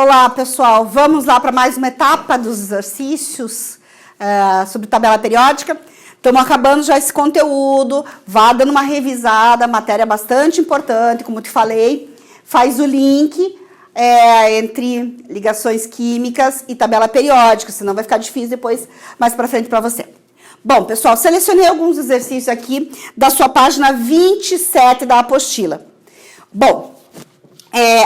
Olá, pessoal. Vamos lá para mais uma etapa dos exercícios sobre tabela periódica. Estamos acabando já esse conteúdo. Vá dando uma revisada, matéria bastante importante, como te falei. Faz o link entre ligações químicas e tabela periódica, senão vai ficar difícil depois, mais para frente para você. Bom, pessoal, selecionei alguns exercícios aqui da sua página 27 da apostila. Bom,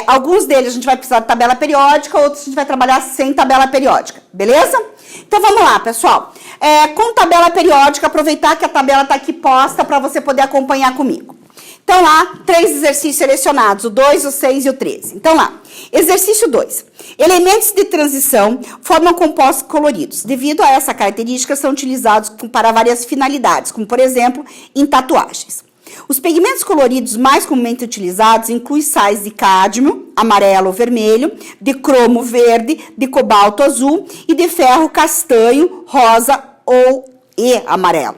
alguns deles a gente vai precisar de tabela periódica, outros a gente vai trabalhar sem tabela periódica, beleza? Então vamos lá, pessoal. Com tabela periódica, aproveitar que a tabela está aqui posta para você poder acompanhar comigo. Então lá, 3 exercícios selecionados, o 2, o 6 e o 13. Então lá, exercício 2. Elementos de transição formam compostos coloridos. Devido a essa característica, são utilizados para várias finalidades, como por exemplo, em tatuagens. Os pigmentos coloridos mais comumente utilizados incluem sais de cádmio, amarelo ou vermelho, de cromo verde, de cobalto azul e de ferro castanho, rosa e amarelo.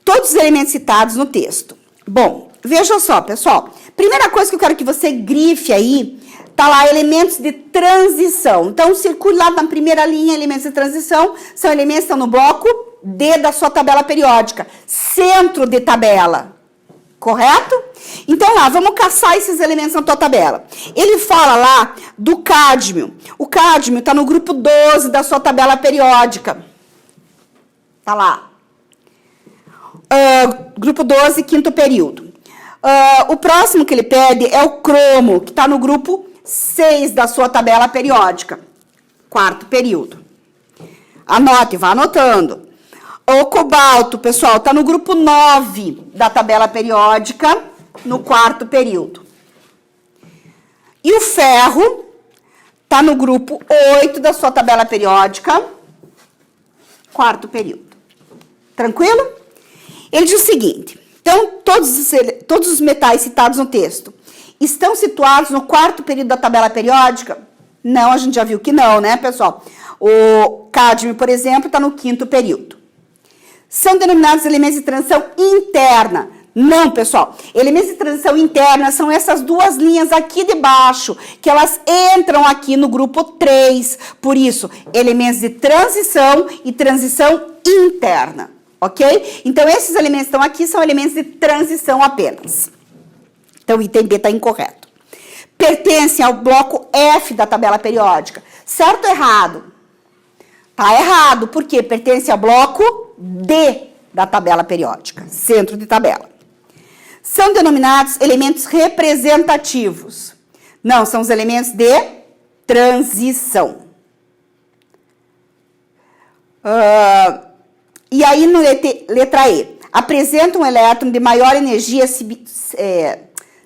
Todos os elementos citados no texto. Bom, veja só, pessoal. Primeira coisa que eu quero que você grife aí, tá lá, elementos de transição. Então, circule lá na primeira linha, elementos de transição, são elementos que estão no bloco D da sua tabela periódica, centro de tabela. Correto? Então lá, vamos caçar esses elementos na tua tabela. Ele fala lá do cádmio. O cádmio está no grupo 12 da sua tabela periódica. Tá lá. Grupo 12, quinto período. O próximo que ele pede é o cromo, que está no grupo 6 da sua tabela periódica. Quarto período. Anote, vá anotando. O cobalto, pessoal, está no grupo 9 da tabela periódica, no quarto período. E o ferro está no grupo 8 da sua tabela periódica, quarto período. Tranquilo? Ele diz o seguinte, então, todos os metais citados no texto estão situados no quarto período da tabela periódica? Não, a gente já viu que não, né, pessoal? O cádmio, por exemplo, está no quinto período. São denominados elementos de transição interna. Não, pessoal. Elementos de transição interna são essas duas linhas aqui de baixo, que elas entram aqui no grupo 3. Por isso, elementos de transição e transição interna. Ok? Então, esses elementos que estão aqui são elementos de transição apenas. Então, o item B está incorreto. Pertencem ao bloco F da tabela periódica. Certo ou errado? Tá errado, porque pertence ao bloco D da tabela periódica, centro de tabela. São denominados elementos representativos. Não, são os elementos de transição. E aí, no letra E, apresenta um elétron de maior energia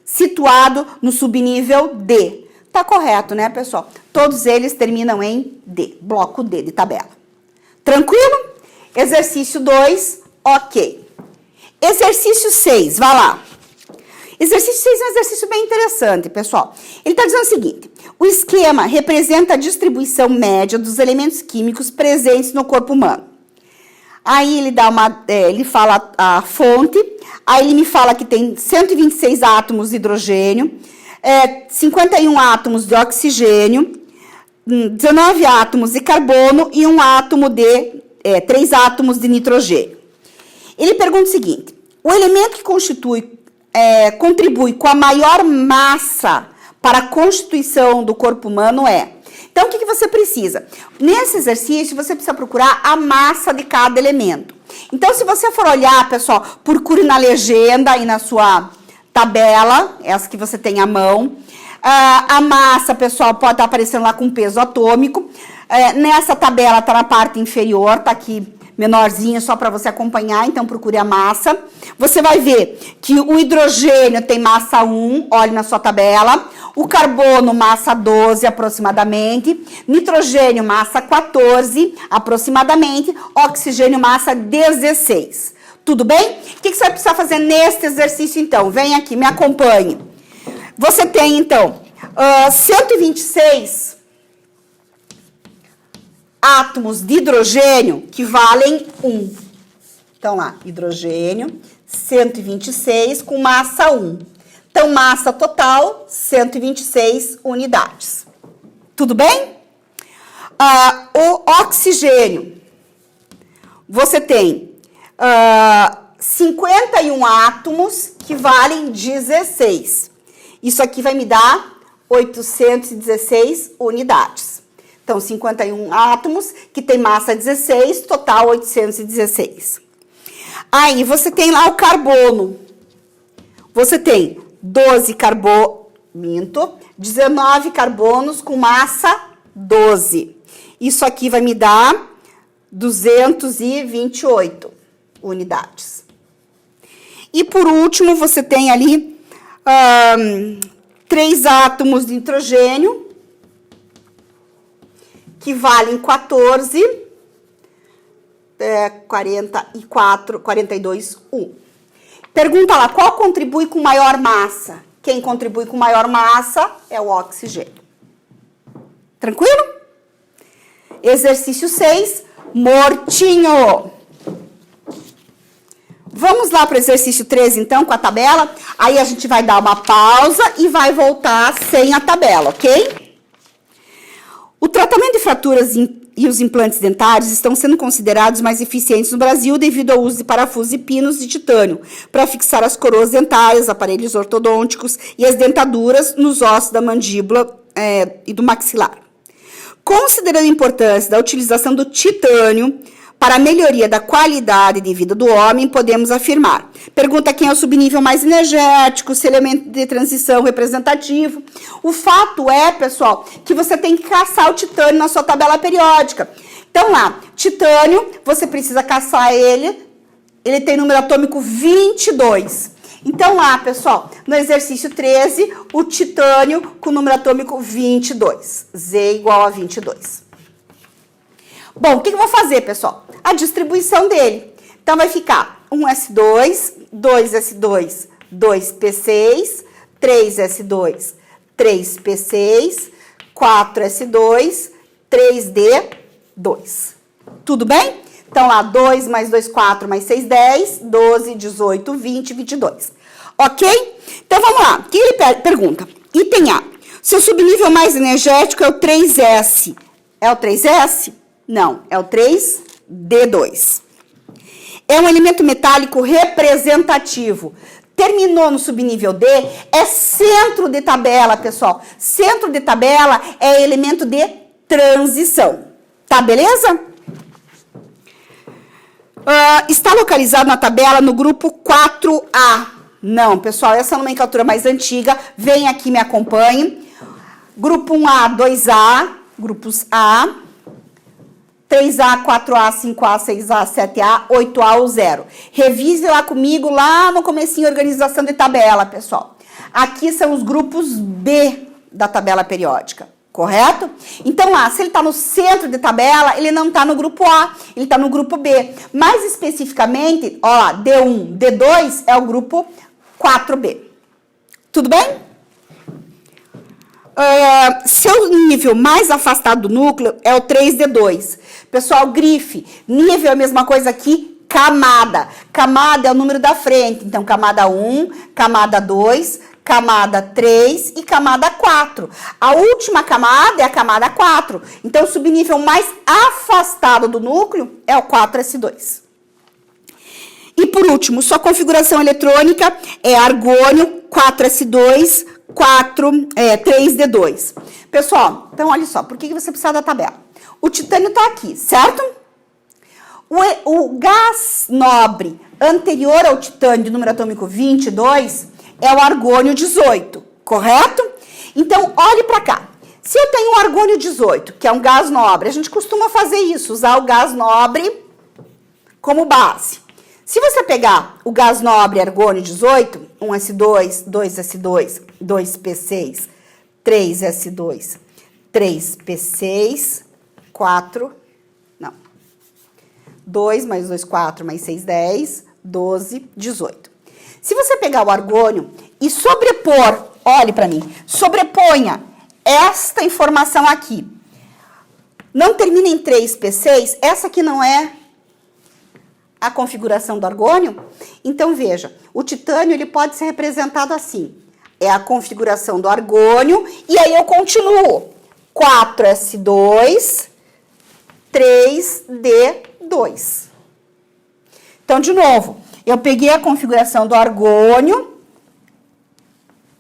situado no subnível D. Tá correto, né, pessoal? Todos eles terminam em D, bloco D de tabela. Tranquilo? Exercício 2, ok. Exercício 6, vai lá. Exercício 6 é um exercício bem interessante, pessoal. Ele está dizendo o seguinte, o esquema representa a distribuição média dos elementos químicos presentes no corpo humano. Aí ele ele fala a fonte, aí ele me fala que tem 126 átomos de hidrogênio, 51 átomos de oxigênio, 19 átomos de carbono e 3 átomos de nitrogênio. Ele pergunta o seguinte, o elemento que contribui com a maior massa para a constituição do corpo humano é... Então, o que você precisa? Nesse exercício, você precisa procurar a massa de cada elemento. Então, se você for olhar, pessoal, procure na legenda e na sua tabela, essa que você tem à mão. A massa, pessoal, pode estar aparecendo lá com peso atômico. Nessa tabela está na parte inferior, está aqui menorzinha, só para você acompanhar, então procure a massa. Você vai ver que o hidrogênio tem massa 1, olhe na sua tabela. O carbono, massa 12, aproximadamente. Nitrogênio, massa 14, aproximadamente. Oxigênio, massa 16. Tudo bem? O que você vai precisar fazer neste exercício, então? Vem aqui, me acompanhe. Você tem, então, 126 átomos de hidrogênio que valem 1. Então, lá, hidrogênio, 126 com massa 1. Então, massa total, 126 unidades. Tudo bem? O oxigênio. Você tem 51 átomos que valem 16. Isso aqui vai me dar 816 unidades. Então, 51 átomos que tem massa 16, total 816. Aí, você tem lá o carbono. Você tem 19 carbonos com massa 12. Isso aqui vai me dar 228 unidades. E por último, você tem ali 3 átomos de nitrogênio, que valem 14, 42, 1. Pergunta lá, qual contribui com maior massa? Quem contribui com maior massa é o oxigênio. Tranquilo? Exercício 6, mortinho. Vamos lá para o exercício 13, então, com a tabela. Aí a gente vai dar uma pausa e vai voltar sem a tabela, ok? O tratamento de fraturas e os implantes dentários estão sendo considerados mais eficientes no Brasil devido ao uso de parafusos e pinos de titânio para fixar as coroas dentárias, aparelhos ortodônticos e as dentaduras nos ossos da mandíbula e do maxilar. Considerando a importância da utilização do titânio para a melhoria da qualidade de vida do homem, podemos afirmar. Pergunta quem é o subnível mais energético, se elemento de transição representativo. O fato é, pessoal, que você tem que caçar o titânio na sua tabela periódica. Então lá, titânio, você precisa caçar ele tem número atômico 22. Então lá, pessoal, no exercício 13, o titânio com número atômico 22. Z igual a 22. Bom, o que eu vou fazer, pessoal? A distribuição dele. Então, vai ficar 1s2, 2s2, 2p6, 3s2, 3p6, 4s2, 3d2. Tudo bem? Então, lá, 2 mais 2, 4 mais 6, 10, 12, 18, 20, 22. Ok? Então, vamos lá. O que ele pergunta? Item A. Seu subnível mais energético é o 3s. É o 3s? Não, é o 3D2. É um elemento metálico representativo. Terminou no subnível D, é centro de tabela, pessoal. Centro de tabela é elemento de transição. Tá, beleza? Está localizado na tabela no grupo 4A. Não, pessoal, essa é a nomenclatura mais antiga. Vem aqui, me acompanhe. Grupo 1A, 2A, grupos A. 3A, 4A, 5A, 6A, 7A, 8A ou 0. Revise lá comigo, lá no comecinho, organização de tabela, pessoal. Aqui são os grupos B da tabela periódica, correto? Então lá, se ele está no centro de tabela, ele não está no grupo A, ele está no grupo B. Mais especificamente, ó lá, D1, D2 é o grupo 4B. Tudo bem? Seu nível mais afastado do núcleo é o 3D2. Pessoal, grife. Nível é a mesma coisa aqui, camada. Camada é o número da frente. Então, camada 1, camada 2, camada 3 e camada 4. A última camada é a camada 4. Então, o subnível mais afastado do núcleo é o 4S2. E, por último, sua configuração eletrônica é argônio 4S2, 3D2. Pessoal, então olha só, por que você precisa da tabela? O titânio está aqui, certo? O gás nobre anterior ao titânio de número atômico 22 é o argônio 18, correto? Então, olhe para cá. Se eu tenho um argônio 18, que é um gás nobre, a gente costuma fazer isso, usar o gás nobre como base. Se você pegar o gás nobre argônio 18, 1s2, 2s2, 2p6, 3s2, 3p6, 2 mais 2, 4, mais 6, 10, 12, 18. Se você pegar o argônio e sobrepor, olhe para mim, sobreponha esta informação aqui. Não termina em 3p6, essa aqui não é a configuração do argônio? Então, veja, o titânio ele pode ser representado assim. É a configuração do argônio e aí eu continuo. 4s2, 3d2. Então, de novo, eu peguei a configuração do argônio,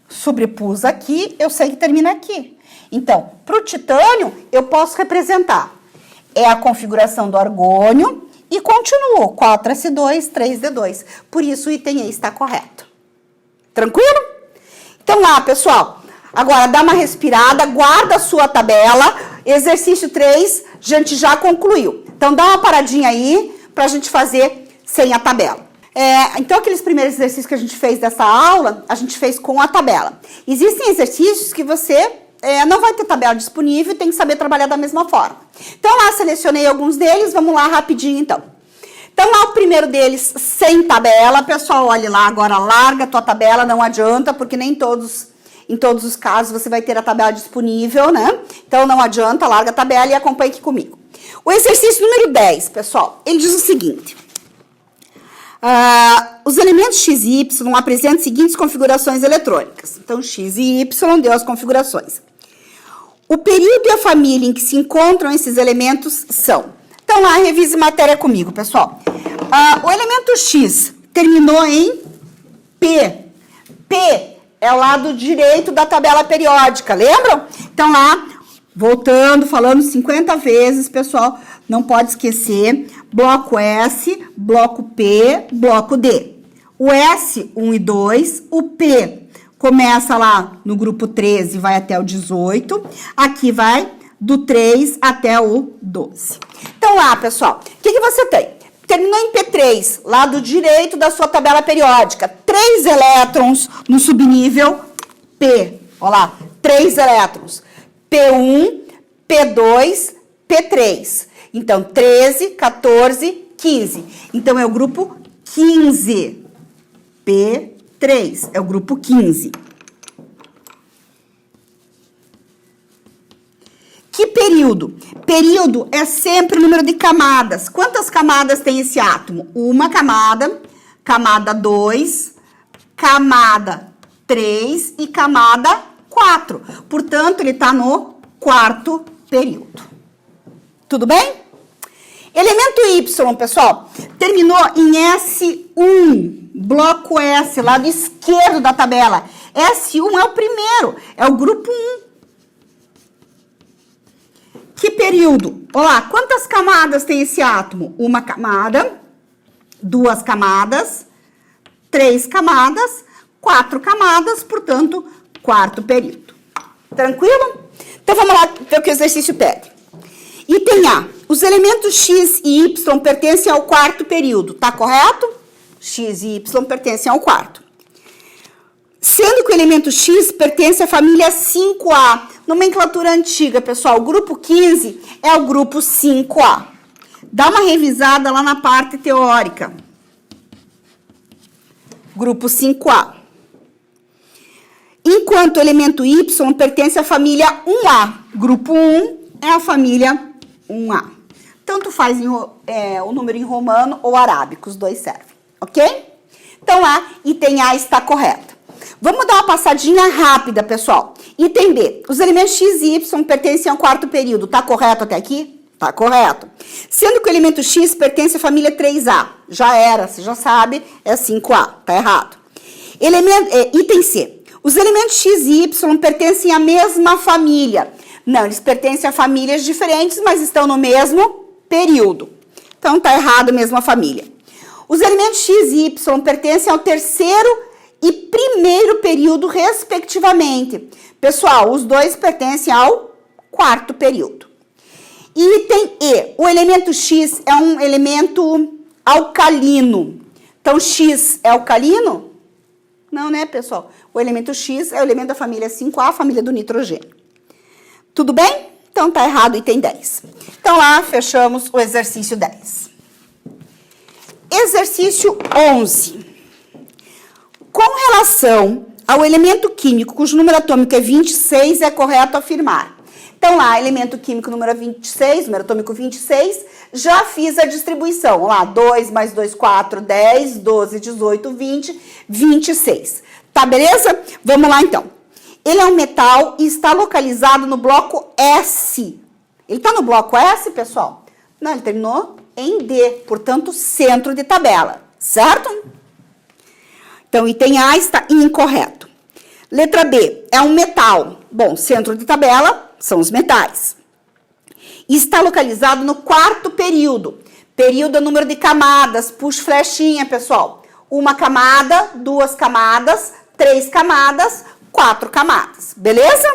sobrepus aqui, eu sei que termina aqui. Então, para o titânio, eu posso representar. É a configuração do argônio e continuo, 4s2, 3d2. Por isso, o item E está correto. Tranquilo? Então, lá, pessoal. Agora, dá uma respirada, guarda a sua tabela. Exercício 3, a gente já concluiu. Então, dá uma paradinha aí para a gente fazer sem a tabela. Então, aqueles primeiros exercícios que a gente fez dessa aula, a gente fez com a tabela. Existem exercícios que você não vai ter tabela disponível e tem que saber trabalhar da mesma forma. Então, lá, selecionei alguns deles, vamos lá rapidinho, então. Então, lá, o primeiro deles, sem tabela. Pessoal, olhe lá, agora larga a tua tabela, não adianta, porque nem todos... Em todos os casos, você vai ter a tabela disponível, né? Então, não adianta, larga a tabela e acompanhe aqui comigo. O exercício número 10, pessoal, ele diz o seguinte. Os elementos x e y apresentam as seguintes configurações eletrônicas. Então, x e y deu as configurações. O período e a família em que se encontram esses elementos são... Então, lá, revise matéria comigo, pessoal. O elemento x terminou em P. P é o lado direito da tabela periódica, lembram? Então, lá, voltando, falando 50 vezes, pessoal, não pode esquecer, bloco S, bloco P, bloco D. O S, 1 e 2, o P começa lá no grupo 13 e vai até o 18, aqui vai do 3 até o 12. Então, lá, pessoal, o que você tem? Terminou em P3, lado direito da sua tabela periódica. 3 elétrons no subnível P. Olha lá, 3 elétrons. P1, P2, P3. Então, 13, 14, 15. Então, é o grupo 15. P3 é o grupo 15. Que período? Período é sempre o número de camadas. Quantas camadas tem esse átomo? Uma camada, camada 2, camada 3 e camada 4. Portanto, ele está no quarto período. Tudo bem? Elemento Y, pessoal, terminou em S1, bloco S, lado esquerdo da tabela. S1 é o primeiro, é o grupo 1. Que período? Olá, quantas camadas tem esse átomo? Uma camada, 2 camadas, 3 camadas, 4 camadas, portanto, quarto período. Tranquilo? Então, vamos lá ver o que o exercício pede. Item A. Os elementos X e Y pertencem ao quarto período. Tá correto? X e Y pertencem ao quarto. Sendo que o elemento X pertence à família 5A. Nomenclatura antiga, pessoal. O grupo 15 é o grupo 5A. Dá uma revisada lá na parte teórica. Grupo 5A. Enquanto o elemento Y pertence à família 1A. Grupo 1 é a família 1A. Tanto faz o número em romano ou arábico, os dois servem. Ok? Então, lá, item A está correto. Vamos dar uma passadinha rápida, pessoal. Item B. Os elementos X e Y pertencem ao quarto período. Tá correto até aqui? Tá correto. Sendo que o elemento X pertence à família 3A. Já era, você já sabe, é 5A. Tá errado. Item C. Os elementos X e Y pertencem à mesma família. Não, eles pertencem a famílias diferentes, mas estão no mesmo período. Então, tá errado, mesma família. Os elementos X e Y pertencem ao terceiro e primeiro período, respectivamente. Pessoal, os dois pertencem ao quarto período. Item E. O elemento X é um elemento alcalino. Então, X é alcalino? Não, né, pessoal? O elemento X é o elemento da família 5A, a família do nitrogênio. Tudo bem? Então, tá errado o item 10. Então, lá, fechamos o exercício 10. Exercício 11. Com relação ao elemento químico cujo número atômico é 26, é correto afirmar. Então, lá, elemento químico número 26, número atômico 26, já fiz a distribuição. Lá, 2 mais 2, 4, 10, 12, 18, 20, 26. Tá, beleza? Vamos lá, então. Ele é um metal e está localizado no bloco S. Ele está no bloco S, pessoal? Não, ele terminou em D, portanto, centro de tabela, certo? Então, item A está incorreto. Letra B, é um metal. Bom, centro de tabela são os metais. E está localizado no quarto período. Período é número de camadas, puxa flechinha, pessoal. Uma camada, duas camadas, 3 camadas, 4 camadas, beleza?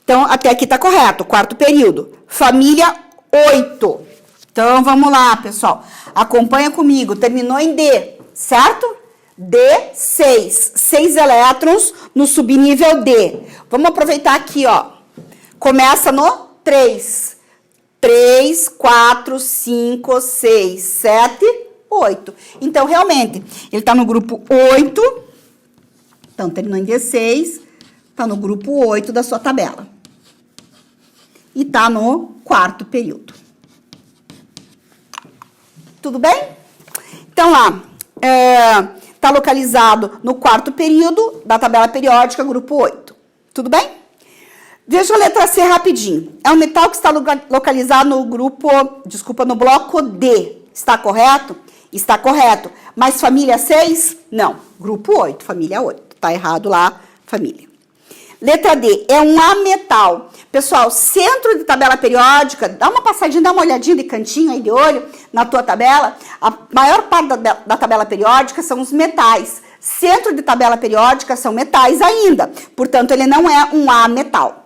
Então, até aqui tá correto, quarto período. Família 8. Então, vamos lá, pessoal. Acompanha comigo, terminou em D, certo? D6, 6 elétrons no subnível D. Vamos aproveitar aqui, ó. Começa no 3. 3, 4, 5, 6, 7, 8. Então, realmente, ele está no grupo 8. Então, terminou em D6. Está no grupo 8 da sua tabela. E está no quarto período. Tudo bem? Então, lá, está localizado no quarto período da tabela periódica, grupo 8. Tudo bem? Veja a letra C rapidinho. É um metal que está localizado no grupo, no bloco D. Está correto? Está correto. Mas família 6? Não. Grupo 8, família 8. Está errado lá, família. Letra D, é um ametal. Pessoal, centro de tabela periódica, dá uma passadinha, dá uma olhadinha de cantinho aí de olho na tua tabela. A maior parte da tabela periódica são os metais. Centro de tabela periódica são metais ainda. Portanto, ele não é um ametal.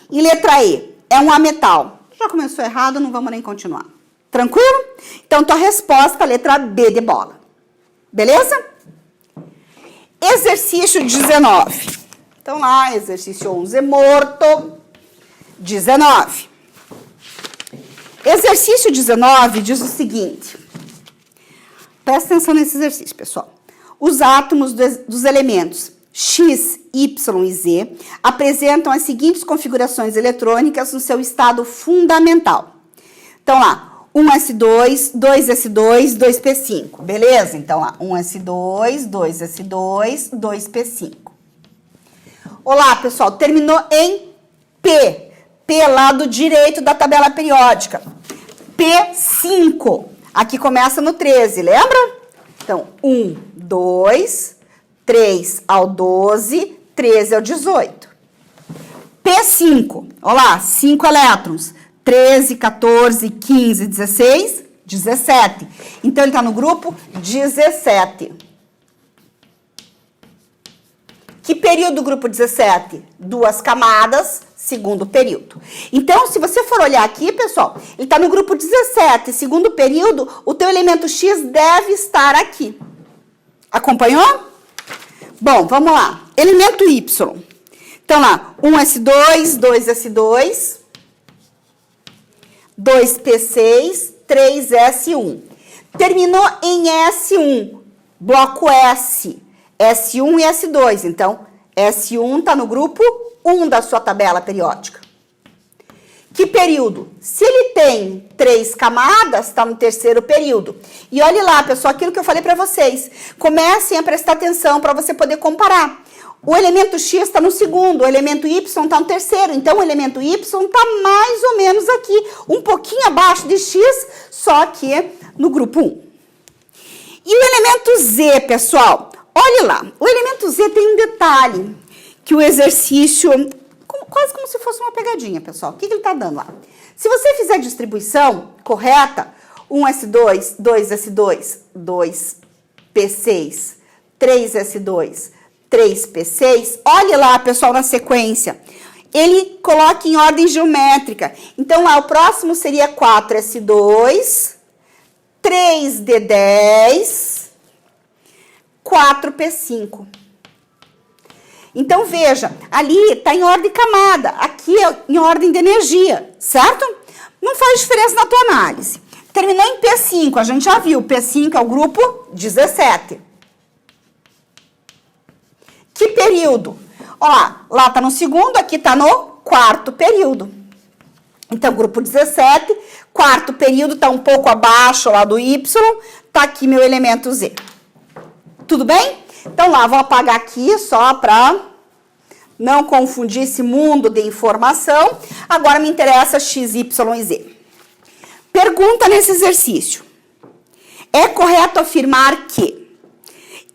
E letra E, é um ametal. Já começou errado, não vamos nem continuar. Tranquilo? Então, tua resposta, letra B de bola. Beleza? Exercício 19. Então, lá, exercício 11 morto. 19. Exercício 19 diz o seguinte. Presta atenção nesse exercício, pessoal. Os átomos dos elementos X, Y e Z apresentam as seguintes configurações eletrônicas no seu estado fundamental. Então, lá, 1s2, 2s2, 2p5. Beleza? Então, lá, 1s2, 2s2, 2p5. Olá, pessoal, terminou em P. P, lado direito da tabela periódica. P5. Aqui começa no 13, lembra? Então, 1, 2, 3 ao 12, 13 ao 18. P5, olha lá, 5 elétrons. 13, 14, 15, 16, 17. Então, ele está no grupo 17. Que período do grupo 17? 2 camadas, segundo período. Então, se você for olhar aqui, pessoal, ele está no grupo 17, segundo período, o teu elemento X deve estar aqui. Acompanhou? Bom, vamos lá. Elemento Y. Então, lá, 1s2, 2s2, 2p6, 3s1. Terminou em S1, bloco S. S1 e S2. Então, S1 está no grupo 1 da sua tabela periódica. Que período? Se ele tem 3 camadas, está no terceiro período. E olhe lá, pessoal, aquilo que eu falei para vocês. Comecem a prestar atenção para você poder comparar. O elemento X está no segundo, o elemento Y está no terceiro. Então, o elemento Y está mais ou menos aqui, um pouquinho abaixo de X, só que no grupo 1. E o elemento Z, pessoal? Olhe lá, o elemento Z tem um detalhe, que o exercício, quase como se fosse uma pegadinha, pessoal. O que ele está dando lá? Se você fizer a distribuição correta, 1s2, 2s2, 2p6, 3s2, 3p6, olhe lá, pessoal, na sequência. Ele coloca em ordem geométrica. Então, lá, o próximo seria 4s2, 3d10... 4p5. Então, veja, ali está em ordem de camada, aqui é em ordem de energia, certo? Não faz diferença na tua análise. Terminou em P5, a gente já viu, P5 é o grupo 17. Que período? Ó, lá está no segundo, aqui está no quarto período. Então, grupo 17, quarto período está um pouco abaixo lá do Y, está aqui meu elemento Z. Tudo bem? Então lá, vou apagar aqui só para não confundir esse mundo de informação. Agora me interessa x, y e z. Pergunta nesse exercício. É correto afirmar que,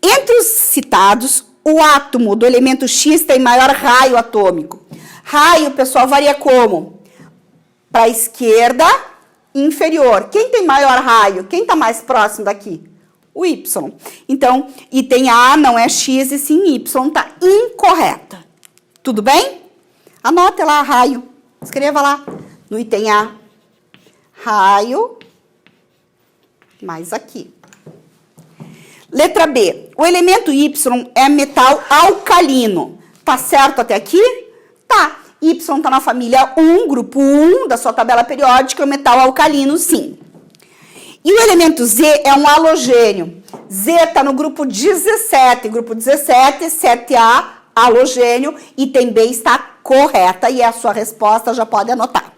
entre os citados, o átomo do elemento X tem maior raio atômico. Raio, pessoal, varia como? Para a esquerda, inferior. Quem tem maior raio? Quem está mais próximo daqui? O Y. Então, item A não é X e sim Y. Está incorreta. Tudo bem? Anote lá, raio. Escreva lá no item A. Raio, mais aqui. Letra B. O elemento Y é metal alcalino. Tá certo até aqui? Tá. Y está na família 1, grupo 1 da sua tabela periódica, o metal alcalino, sim. E o elemento Z é um halogênio. Z está no grupo 17. Grupo 17, 7A, halogênio. Item B está correta e é a sua resposta, já pode anotar.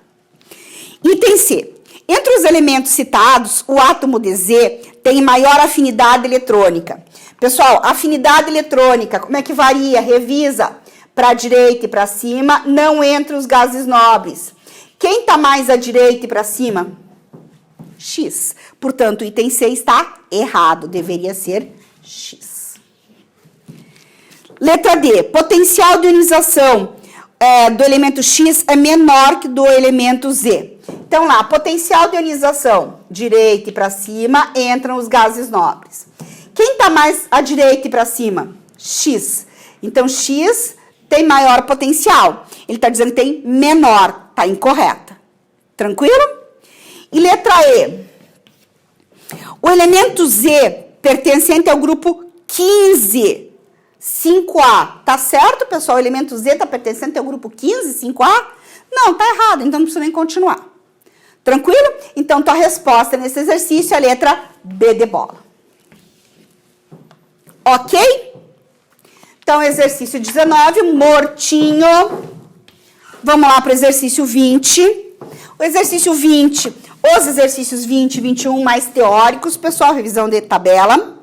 Item C. Entre os elementos citados, o átomo de Z tem maior afinidade eletrônica. Pessoal, afinidade eletrônica, como é que varia? Revisa. Para a direita e para cima, não entre os gases nobres. Quem está mais à direita e para cima? X. Portanto, o item C está errado. Deveria ser X. Letra D. Potencial de ionização do elemento X é menor que do elemento Z. Então, lá, potencial de ionização, direita e para cima, entram os gases nobres. Quem está mais à direita e para cima? X. Então, X tem maior potencial. Ele está dizendo que tem menor. Está incorreta. Tranquilo? E letra E. O elemento Z pertencente ao grupo 15, 5A. Tá certo, pessoal? O elemento Z está pertencente ao grupo 15, 5A? Não, tá errado. Então, não precisa nem continuar. Tranquilo? Então, tua resposta nesse exercício é a letra B de bola. Ok? Então, exercício 19, mortinho. Vamos lá para o exercício 20. O exercício 20, os exercícios 20 e 21 mais teóricos, pessoal, revisão de tabela.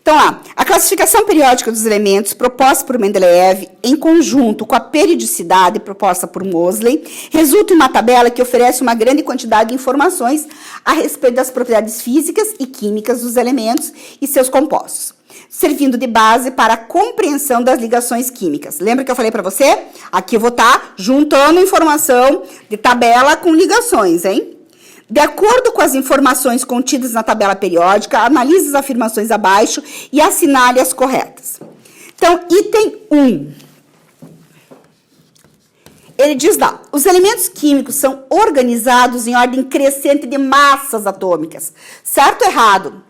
Então, lá, a classificação periódica dos elementos proposta por Mendeleev, em conjunto com a periodicidade proposta por Moseley, resulta em uma tabela que oferece uma grande quantidade de informações a respeito das propriedades físicas e químicas dos elementos e seus compostos, servindo de base para a compreensão das ligações químicas. Lembra que eu falei para você? Aqui eu vou estar juntando informação de tabela com ligações, hein? De acordo com as informações contidas na tabela periódica, analise as afirmações abaixo e assinale as corretas. Então, item 1. Ele diz lá, os elementos químicos são organizados em ordem crescente de massas atômicas. Certo ou errado?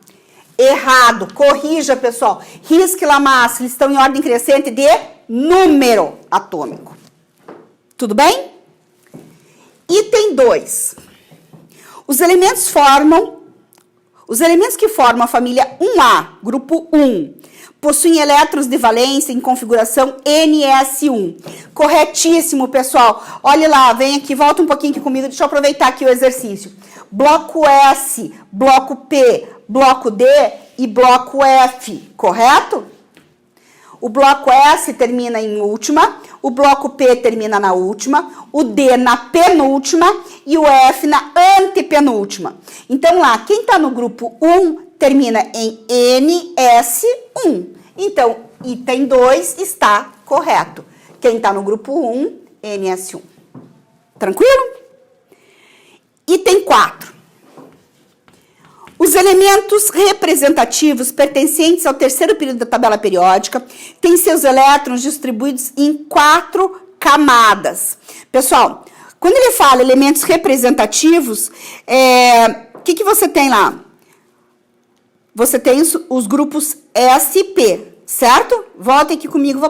Errado. Corrija, pessoal. Risque lá massa. Eles estão em ordem crescente de número atômico. Tudo bem? Item 2. Os elementos que formam a família 1A, grupo 1, possuem elétrons de valência em configuração NS1. Corretíssimo, pessoal. Olha lá, vem aqui, volta um pouquinho aqui comigo, deixa eu aproveitar aqui o exercício. Bloco S, bloco P, bloco D e bloco F, correto? O bloco S termina em última, o bloco P termina na última, o D na penúltima e o F na antepenúltima. Então, lá, quem está no grupo 1 termina em NS1. Então, item 2 está correto. Quem está no grupo 1, NS1. Tranquilo? Item 4. Os elementos representativos pertencentes ao terceiro período da tabela periódica têm seus elétrons distribuídos em 4 camadas. Pessoal, quando ele fala elementos representativos, o que você tem lá? Você tem os grupos SP, certo? Voltem aqui comigo, vamos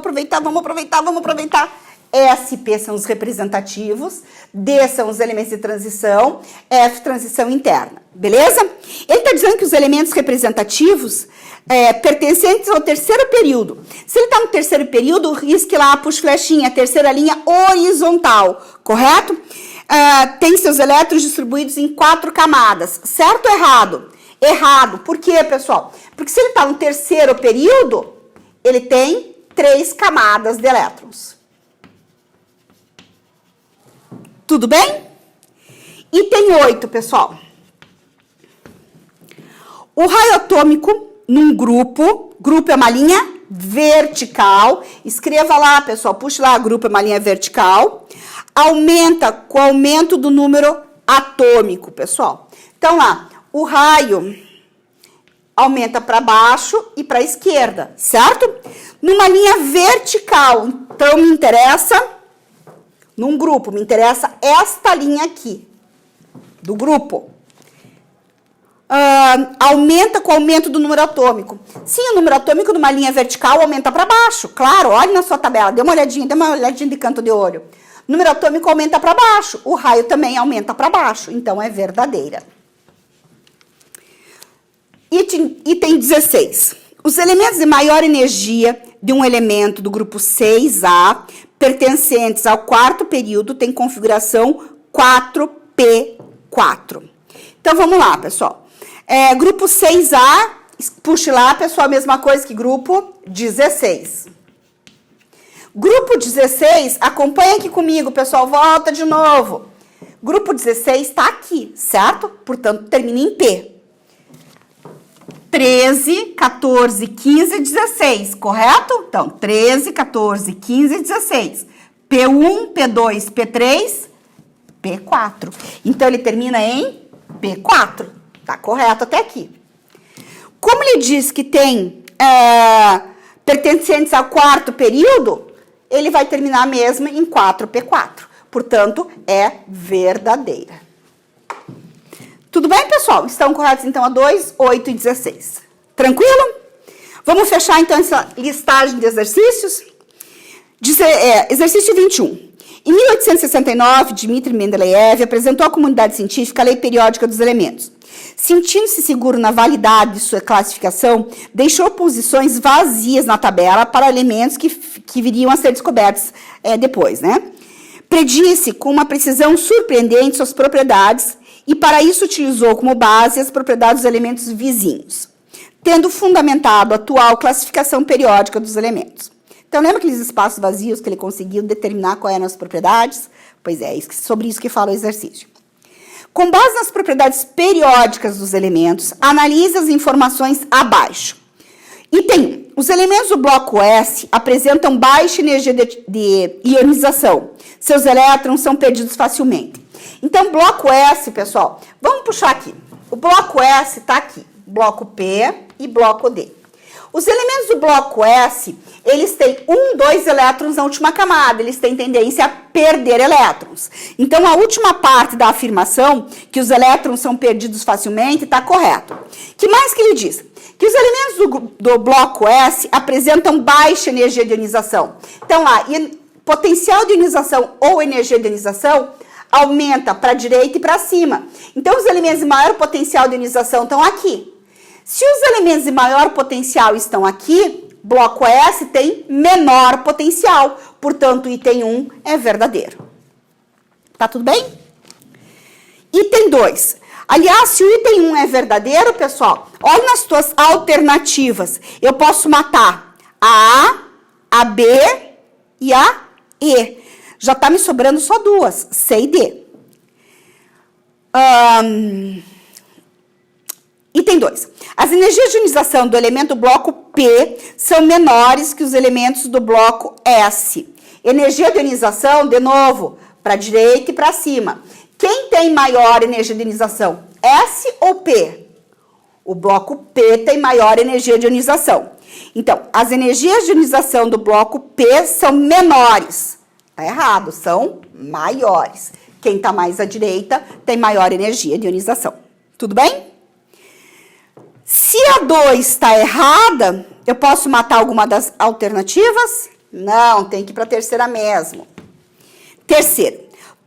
aproveitar. SP são os representativos, D são os elementos de transição, F, transição interna, beleza? Ele está dizendo que os elementos representativos pertencentes ao terceiro período. Se ele está no terceiro período, risque lá, puxa flechinha, terceira linha horizontal, correto? Tem seus elétrons distribuídos em 4 camadas, certo ou errado? Errado. Por quê, pessoal? Porque se ele está no terceiro período, Ele tem 3 camadas de elétrons. Tudo bem? Item 8, pessoal. O raio atômico num grupo é uma linha vertical. Escreva lá, pessoal, puxe lá, grupo é uma linha vertical. Aumenta com o aumento do número atômico, pessoal. Então, lá, o raio aumenta para baixo e para a esquerda, certo? Numa linha vertical. Então, me interessa, num grupo, me interessa esta linha aqui, do grupo. Aumenta com o aumento do número atômico. Sim, o número atômico numa linha vertical aumenta para baixo. Claro, olhe na sua tabela, dê uma olhadinha de canto de olho. O número atômico aumenta para baixo. O raio também aumenta para baixo. Então, é verdadeira. Item 16. Os elementos de maior energia de um elemento do grupo 6A, pertencentes ao quarto período, têm configuração 4p4. Então, vamos lá, pessoal. Grupo 6A, puxe lá, pessoal, a mesma coisa que grupo 16. Grupo 16, acompanha aqui comigo, pessoal, volta de novo. Grupo 16 está aqui, certo? Portanto, termina em P. 13, 14, 15, 16, correto? Então, 13, 14, 15, 16. P1, P2, P3, P4. Então, ele termina em P4. Tá correto até aqui. Como ele diz que tem pertencentes ao quarto período, ele vai terminar mesmo em 4p4. Portanto, é verdadeira. Tudo bem, pessoal? Estão corretos, então, a 2, 8 e 16. Tranquilo? Vamos fechar, então, essa listagem de exercícios? Exercício 21. Em 1869, Dmitri Mendeleev apresentou à comunidade científica a lei periódica dos elementos. Sentindo-se seguro na validade de sua classificação, deixou posições vazias na tabela para elementos que viriam a ser descobertos depois, né? Predisse com uma precisão surpreendente suas propriedades e, para isso, utilizou como base as propriedades dos elementos vizinhos, tendo fundamentado a atual classificação periódica dos elementos. Então, lembra aqueles espaços vazios que ele conseguiu determinar quais eram as propriedades? Pois é, sobre isso que fala o exercício. Com base nas propriedades periódicas dos elementos, analise as informações abaixo. Item 1. Os elementos do bloco S apresentam baixa energia de ionização. Seus elétrons são perdidos facilmente. Então, bloco S, pessoal, vamos puxar aqui. O bloco S está aqui. Bloco P e bloco D. Os elementos do bloco S, eles têm 1, 2 elétrons na última camada, eles têm tendência a perder elétrons. Então, a última parte da afirmação, que os elétrons são perdidos facilmente, está correto. Que mais que ele diz? Que os elementos do bloco S apresentam baixa energia de ionização. Então, lá, potencial de ionização ou energia de ionização aumenta para a direita e para cima. Então, os elementos de maior potencial de ionização estão aqui. Se os elementos de maior potencial estão aqui, bloco S tem menor potencial. Portanto, item 1 é verdadeiro. Tá tudo bem? Item 2. Aliás, se o item 1 é verdadeiro, pessoal, olha nas tuas alternativas. Eu posso matar a A, B e a E. Já tá me sobrando só duas, C e D. Item 2. As energias de ionização do elemento bloco P são menores que os elementos do bloco S. Energia de ionização, de novo, para a direita e para cima. Quem tem maior energia de ionização? S ou P? O bloco P tem maior energia de ionização. Então, as energias de ionização do bloco P são menores. Tá errado, são maiores. Quem está mais à direita tem maior energia de ionização. Tudo bem? Se a 2 está errada, eu posso matar alguma das alternativas? Não, tem que ir para a terceira mesmo. Terceiro,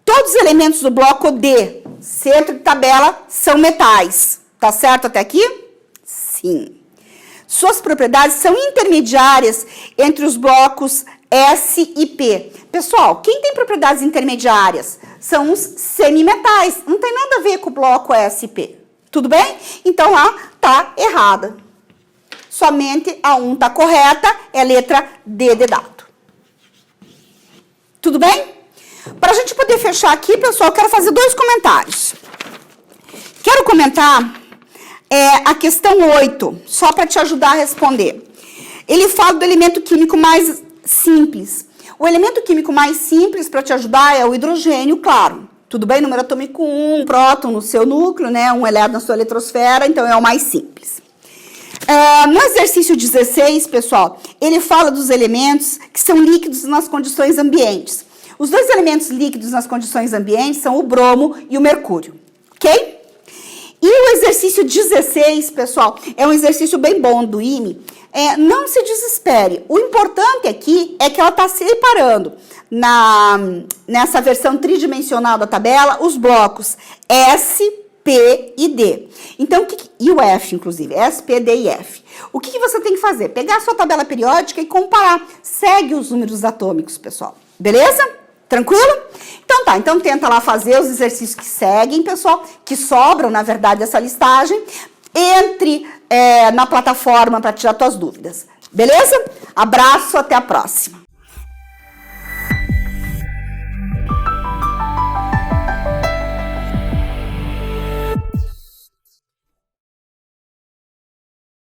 todos os elementos do bloco D, centro de tabela, são metais. Tá certo até aqui? Sim. Suas propriedades são intermediárias entre os blocos S e P. Pessoal, quem tem propriedades intermediárias? São os semimetais. Não tem nada a ver com o bloco S e P. Tudo bem? Então, lá tá errada. somente a 1 está correta, é a letra D de dado. Tudo bem? Para a gente poder fechar aqui, pessoal, eu quero fazer 2 comentários. Quero comentar a questão 8, só para te ajudar a responder. Ele fala do elemento químico mais simples. O elemento químico mais simples para te ajudar é o hidrogênio, claro. Tudo bem? Número atômico 1, próton no seu núcleo, né? 1 elétron na sua eletrosfera, então é o mais simples. No exercício 16, pessoal, ele fala dos elementos que são líquidos nas condições ambientes. Os 2 elementos líquidos nas condições ambientes são o bromo e o mercúrio, ok? E o exercício 16, pessoal, é um exercício bem bom do IME. Não se desespere. O importante aqui é que ela está separando nessa versão tridimensional da tabela os blocos S, P e D. Então, e o F, inclusive, S, P, D e F. O que você tem que fazer? Pegar a sua tabela periódica e comparar. Segue os números atômicos, pessoal. Beleza? Tranquilo? Então tá, então tenta lá fazer os exercícios que seguem, pessoal, que sobram, na verdade, dessa listagem. Entre na plataforma para tirar suas dúvidas. Beleza? Abraço, até a próxima.